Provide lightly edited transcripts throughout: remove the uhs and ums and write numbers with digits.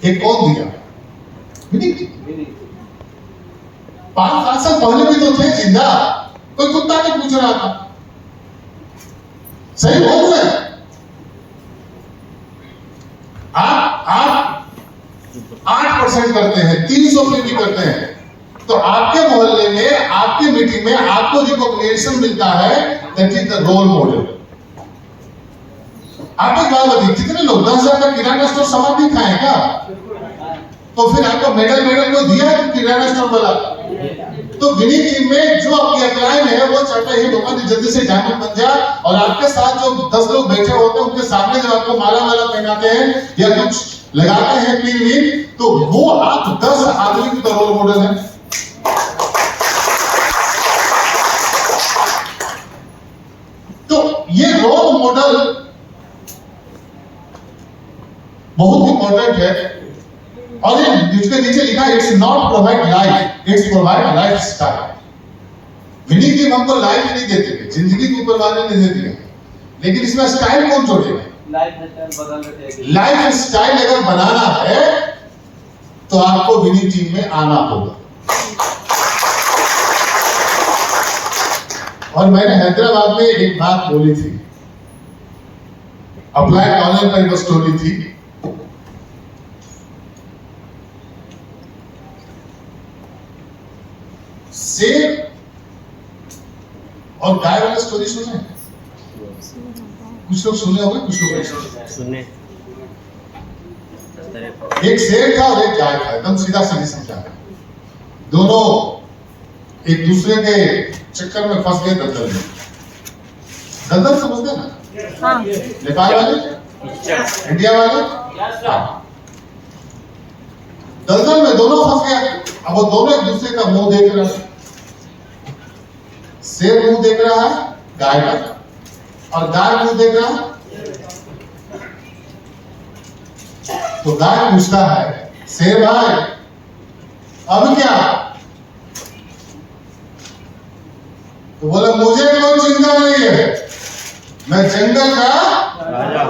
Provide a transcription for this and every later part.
एक कौन दिया? विनीत। 5 साल पहले भी तो थे जिंदा, कोई कुत्ता नहीं पूछ रहा था। सही बोल रहे हैं आप 8% करते हैं, 300 पे भी करते हैं, तो आपके मोहल्ले में, आपके मीटिंग में आपको रिकॉग्निशन मिलता है, that is the role model. आप एक बात बताइए, कितने लोग 10,000 का किराना स्टोर सामान नहीं खाए क्या? तो फिर आपको मेडल को दिया है किराना स्टोर वाला। तो विनीत टीम में जो आपकी अपलाइन है वो चाहता है लोगों ने जल्दी से डायमंड बन जाए, और आपके साथ जो 10 लोग बैठे होते हैं उनके सामने जब आपको माला पहनाते हैं या कुछ लगाते हैं पिन विन, तो वो आप 10 आदमी का रोल मॉडल है। तो ये रोल मॉडल बहुत इंपॉर्टेंट है। और इसके नीचे लिखा है it's not provide life, it's provide life style. Vineet team हमको लाइफ नहीं देते थे, जिंदगी के ऊपर वाले नहीं देते, लेकिन इसमें स्टाइल कौन जोड़ेगा? लाइफ स्टाइल अगर बनाना है तो आपको विनीत टीम में आना होगा। और मैंने हैदराबाद में एक बात बोली थी, अप्लाइड नॉलेज पर एक स्टोरी थी। शेर और गाय वाली स्टोरी सुने? कुछ लोग सुने होंगे, कुछ लोग नहीं सुने। एक शेर था और एक गाय था, एकदम सीधा सीधी समझा। दोनों एक दूसरे के चक्कर में फंस गए दलदल में। दलदल समझते ना? हाँ। नेपाल वाले, इंडिया वाले, दलदल में दोनों फंस गए। अब वो दोनों एक दूसरे का मुंह देख रहे हैं। शेर मुंह देख रहा है गाय का, और गाय मुंह देख रहा है। तो गाय पूछता है, शेर भाई अब क्या? तो बोला मुझे कोई चिंता नहीं है, मैं जंगल का राजा।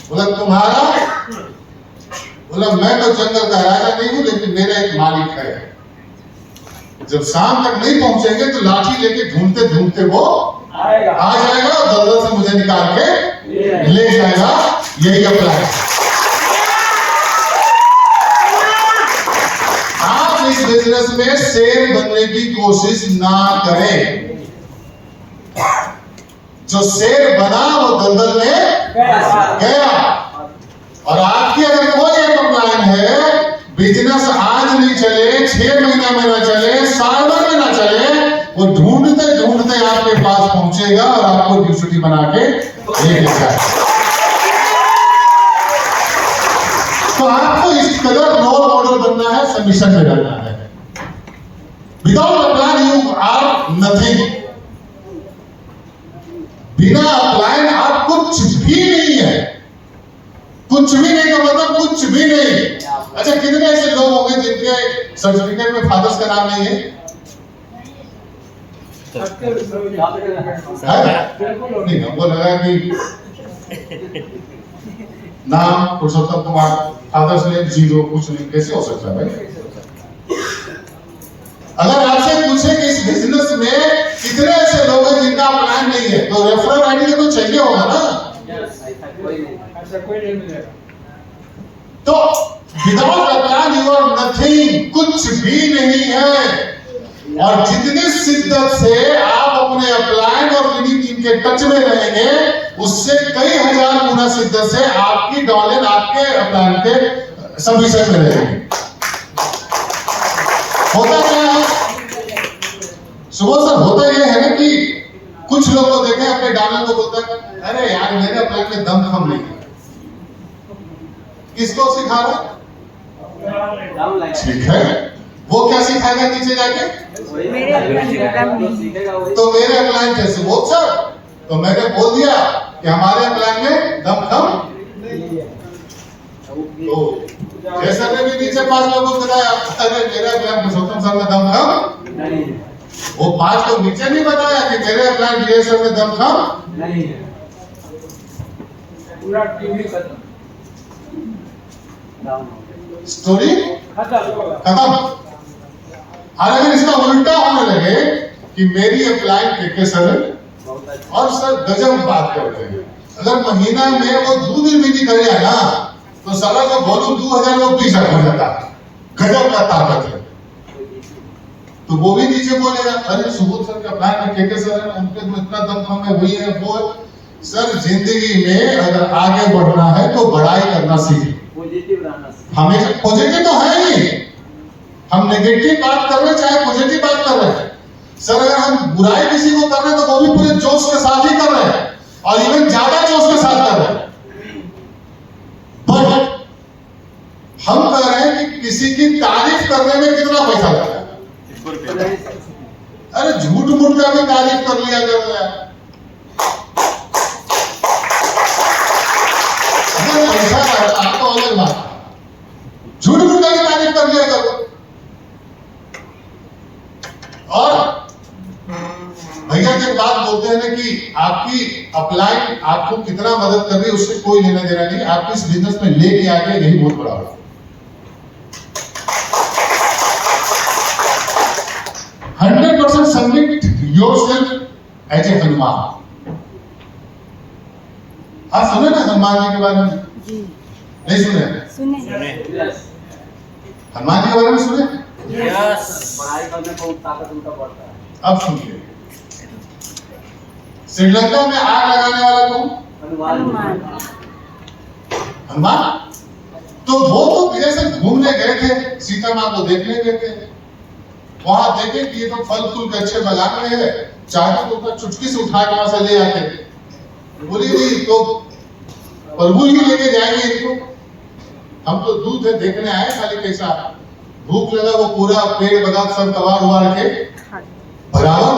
बोला तुम्हारा? बोला मैं तो जंगल का राजा नहीं हूं, लेकिन मेरा एक मालिक है। जब शाम तक नहीं पहुंचेंगे तो लाठी लेके ढूंढते ढूंढते वो आ जाएगा और दलदल से मुझे निकाल के ले जाएगा। यही अप्लाई। आप इस बिजनेस में शेर बनने की कोशिश ना करें। जो शेर बना वो दलदल में गया। और आपकी अगर कोई एक प्लान है, बिजनेस आज नहीं चले, 6 महीना में ना चले, साल भर में ना चले, वो ढूंढते ढूंढते आपके पास पहुंचेगा और आपको ड्यूटी बना के लेके जाएगा। तो आपको इस कदर रोल मॉडल बनना है, सबमिशन में रहना है। Without a plan you are nothing. बिना प्लान आप कुछ भी नहीं है। कुछ भी नहीं का मतलब कुछ भी नहीं। अच्छा, कितने ऐसे लोग होंगे जिनके सर्टिफिकेट में फादर्स का नाम नहीं है? नहीं, हमको लगा कि नाम पुरुषोत्तम कुमार, फादर्स नेम 0, कुछ नहीं। कैसे हो सकता है भाई? अगर आपसे पूछे कि इस बिजनेस में कितने ऐसे लोग हैं जिनका प्लान नहीं है, तो रेफरल आईडी तो चाहिए होगा ना? तो without a plan you are nothing, कुछ भी नहीं है। और जितनी शिद्दत से आप अपने अपलाइन और विनिंग टीम के टच में रहेंगे, उससे कई हजार गुना शिद्दत से आपकी डॉलर आपके अपलाइन के सबमिशन में रहेंगे। होता क्या है सुबह सर, होता यह है ना कि कुछ लोग को देखें अपने डॉलर को बोलता है, अरे यार मेरे अपलाइन में दम खम नहीं है। किसको सिखा रहा? ठीक है, वो क्या सिखाएगा नीचे जाके? तो मेरे अपलाइन कैसे बोल सर? तो मैंने बोल दिया कि हमारे अपलाइन में दम खम। तो जैसा ने भी नीचे 5 लोगों को बताया, अरे मेरे अपलाइन पुरुषोत्तम सर में दम खम नहीं। वो 5 लोग नीचे नहीं बताया कि मेरे अपलाइन डीएसएफ में दम खम नहीं है। पूरा टीवी खत्म, स्टोरी खत्म। और अगर इसका उल्टा होने लगे कि मेरी अप्लाई के सर और सर गजब बात करते हैं, अगर महीना में वो 2 दिन भी नहीं कर जाए ना तो साला का वॉल्यूम 2000 को 20 हो जाता है। गजब का ताकत है। तो वो भी नीचे बोलेगा, अरे सुबोध सर का प्लान में के सर है, उनके तो इतना दम खम है, वही है वो है। सर जिंदगी में अगर आगे बढ़ना है तो बड़ाई करना सीखें, पॉजिटिव रहना सीखें। हमेशा पॉजिटिव तो है ही, हम नेगेटिव बात कर रहे हैं चाहे पॉजिटिव बात कर रहे हैं। सर अगर हम बुराई किसी को कर रहे हैं तो वो भी पूरे जोश के साथ ही कर रहे हैं और इवन ज्यादा जोश के साथ कर रहे हैं। बट हम कह रहे हैं कि किसी की तारीफ करने में कितना पैसा लगता है। अरे झूठ मूठ का भी तारीफ कर लिया कर रहा है, पैसा आपको अलग बात, झूठ मूठ का भी तारीफ कर लिया करो। और भैया जब बात बोलते हैं ना कि आपकी अपलाइन आपको कितना मदद कर रही है उससे कोई लेना देना नहीं, आपको इस बिजनेस में लेके आगे यही बहुत बड़ा है। 100% submit yourself as a Hanuman. आप सुने ना हनुमान जी के बारे में? जी नहीं सुने? हनुमान जी के बारे में सुने? पढ़ाई करने में बहुत ताकत उनका बढ़ता है। अब सुनिए, श्रीलंका में आग लगाने वाला कौन? हनुमान। हनुमान। तो वो तो जैसे घूमने गए थे, सीता माँ को देखने गए थे, वहां देखे कि ये तो फल फूल के अच्छे बागान में है, चाहते तो उसका चुटकी से उठा के वहां से ले आते। बोली नहीं तो प्रभु ही लेके जाएंगे इनको, हम तो दूध है देखने आए, खाली कैसा भूख लगा वो पूरा पेड़ बागान सब कबाड़ उबाड़ के बराबर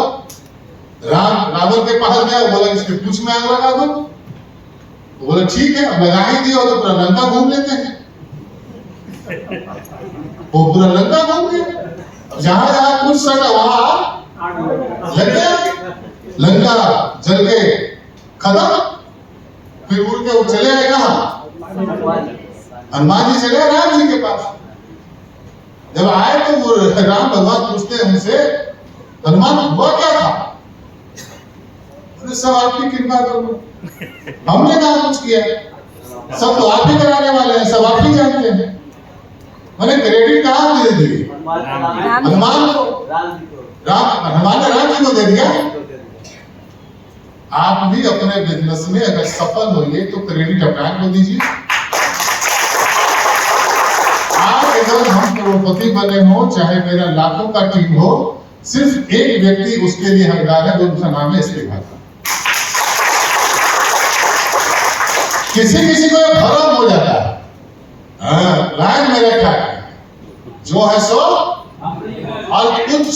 रावण के पास गया, बोला इसके पूंछ में आग लगा दो, तो बोला ठीक है, अब लगा ही दिया तो पूरा लंका घूम लेते हैं। वो पूरा लंका घूम गया, अब जहां जहां कुछ सटा वहां लग गया, लंका जल के खत्म। फिर उड़ के वो चले आए कहां? हनुमान जी चले राम जी के पास। जब आए तो वो राम भगवान पूछते हैं उनसे, हनुमान हुआ क्या था? सब आपकी कृपा करो, हमने कहा कुछ किया, सब तो आप ही कराने वाले हैं, सब आप ही जानते हैं। मैंने क्रेडिट कहाँ दे दी? हनुमान को, हनुमान ने राम जी को दे दिया। आप भी अपने बिजनेस में अगर सफल होइए तो क्रेडिट अपना को दीजिए। आप अगर हम करोड़पति बने हो, चाहे मेरा लाखों का टीम हो, सिर्फ एक व्यक्ति उसके लिए हकदार है, उनका नाम है एसपी भाई। किसी किसी को भ्रम हो जाता है, लाइन में रखा है जो है सो, और कुछ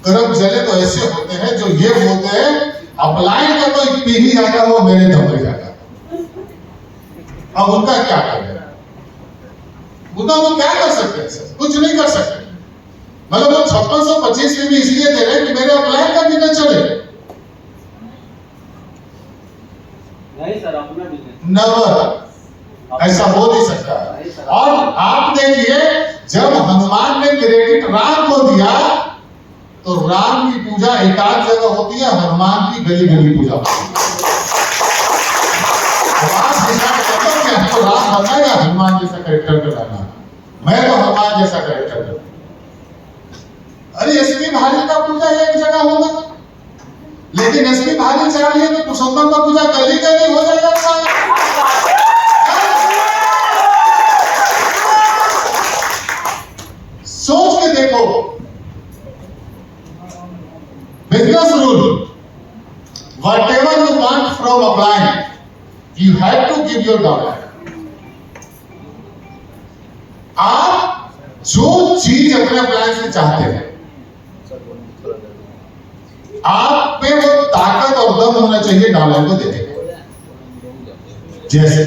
कर्म जले तो ऐसे होते हैं जो ये बोलते हैं अपलाइन का तो पी ही जाता वो मेरे दम पे जाता। अब उनका क्या करें? उनका वो क्या कर सकते हैं सर? कुछ नहीं कर सकते। मतलब वो 5625 में भी इसलिए दे रहे हैं कि मेरे अपलाइन का भी न चले। नहीं सर, अपना बिजनेस नवर ऐसा हो नहीं सकता। और आप देखिए, जब हनुमान ने क्रेडिट राम को दिया तो राम की पूजा एकाध जगह होती है, हनुमान की गली गली पूजा होती है। तो राम बनाएगा हनुमान जैसा कैरेक्टर बनाना, मैं तो हनुमान जैसा कैरेक्टर बनाऊं। अरे एसपी भारी का पूजा एक जगह होगा, लेकिन एसपी भारी चाहिए तो पुरुषोत्तम का पूजा गली गली हो जाएगा। सोच के देखो, business rule, whatever you want from a client, you have to give your dollar. आप जो चीज अपने क्लाइंट से चाहते हैं, आप पे वो ताकत और दम होना चाहिए डॉलर को देने का। जैसे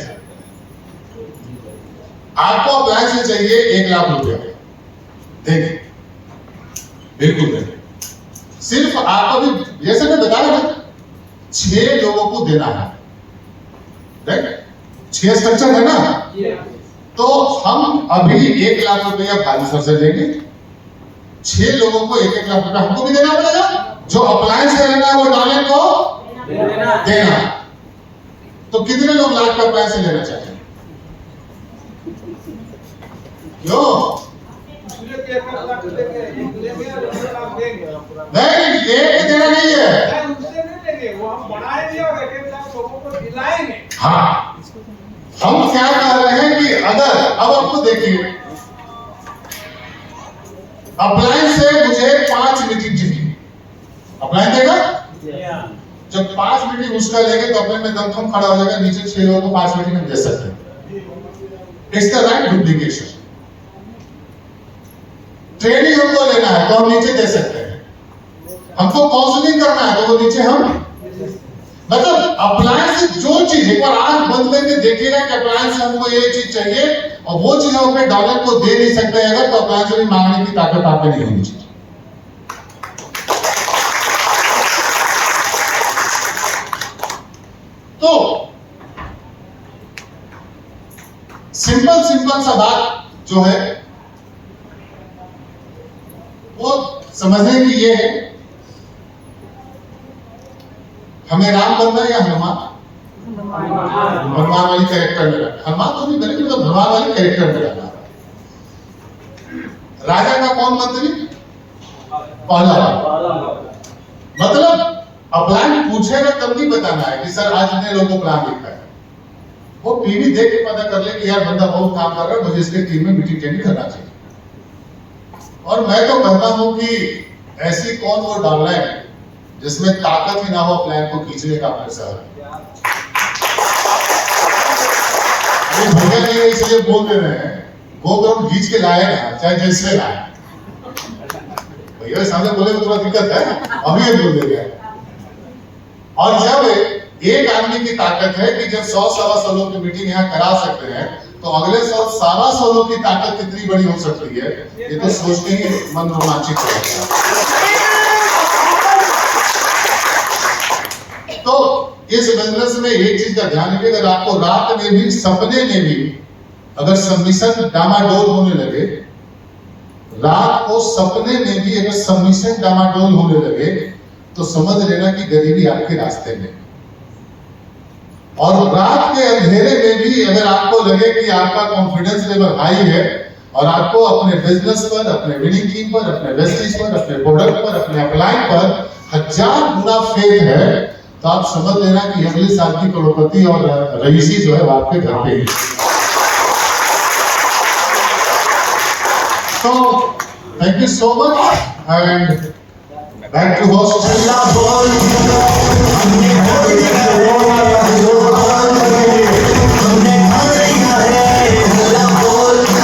आपको क्लाइंट से चाहिए 1 लाख रुपया, देखिए बिल्कुल नहीं, सिर्फ आपको भी जैसे मैं बताया ना 6 लोगों को देना है, राइट? 6 स्ट्रक्चर है ना, तो हम अभी 1 लाख रुपया भालू सर से लेंगे, 6 लोगों को 1-1 लाख रुपया हमको भी देना पड़ेगा, जो अप्लायंस का लेना है वो डालें को देना। तो कितने लोग लाख का अप्लायंस लेना चाहते हैं? क्यों नहीं, लेके देना नहीं है, वो हम बनाएंगे और 1-1 लाख लोगों को दिलाएंगे। हाँ, हम क्या कह रहे हैं कि अगर अब आपको देखिए, अप्लायंस से मुझे 5 मीटिंग चाहिए, अप्लायंस देगा, जब 5 मीटिंग उसका लेंगे तो अपने में दमखम खड़ा हो जाएगा, नीचे 6 लोगों को 5 मीटिंग हम दे सकते हैं। It's the right duplication. Training हमको लेना है तो हम नीचे दे सकते हैं, हमको काउंसलिंग करना है तो वो नीचे हम, मतलब अप्लायंस जो चीज, एक बार आंख बंद करके देखिएगा कि अप्लायंस से हमको ये चीज चाहिए और वो चीज हम अपने डॉलर को दे नहीं सकते अगर, तो अप्लायंस से भी मांगने की ताकत आप में नहीं होनी चाहिए। तो सिंपल सा बात जो है वो समझने की ये है, हमें राम बनना है या हनुमान? हनुमान वाली कैरेक्टर में रहना, हनुमान तो नहीं बनेगी, मतलब हनुमान वाली कैरेक्टर में रहना। राजा का कौन मंत्री? पहला। मतलब अप्लान पूछेगा तब नहीं बताना है कि सर आज इतने लोगों को प्लान लिखा है, वो पीवी देख के पता कर ले कि यार बंदा बहुत काम कर रहा है, मुझे इसके टीम में मीटिंग टेनिंग करना चाहिए। और मैं तो कहता हूं कि ऐसी कौन वो डालना है जिसमें ताकत ही ना हो प्लान को खींचने का अपने साथ। भैया जी इसलिए बोल दे रहे हैं, वो तो हम खींच के लाए ना, चाहे जैसे लाए। भैया सामने बोले तो थोड़ा दिक्कत है, अभी ये बोल दे गया। और जब एक आदमी की ताकत है कि जब 100-125 लोग की मीटिंग यहाँ करा सकते हैं, तो अगले 100-125 लोग की ताकत कितनी बड़ी हो सकती है, ये तो सोच के ही मन रोमांचित हो जाता है। तो इस बिजनेस में एक चीज का ध्यान रखिए, अगर आपको रात में भी, सपने में भी अगर सबमिशन डामाडोल होने लगे, रात को सपने में भी अगर सबमिशन डामाडोल होने लगे, तो समझ लेना कि गरीबी आपके रास्ते में। और रात के अंधेरे में भी अगर आपको लगे कि आपका कॉन्फिडेंस लेवल हाई है और आपको अपने बिजनेस पर, अपने विनिंग टीम पर, अपने वेस्टेज पर, अपने प्रोडक्ट पर, अपने अपलाइन पर 1000 गुना फेथ है, तो आप समझ लेना कि अगले साल की करोड़पति और रईसी जो है वो आपके घर पे ही। तो thank you so much and back to host.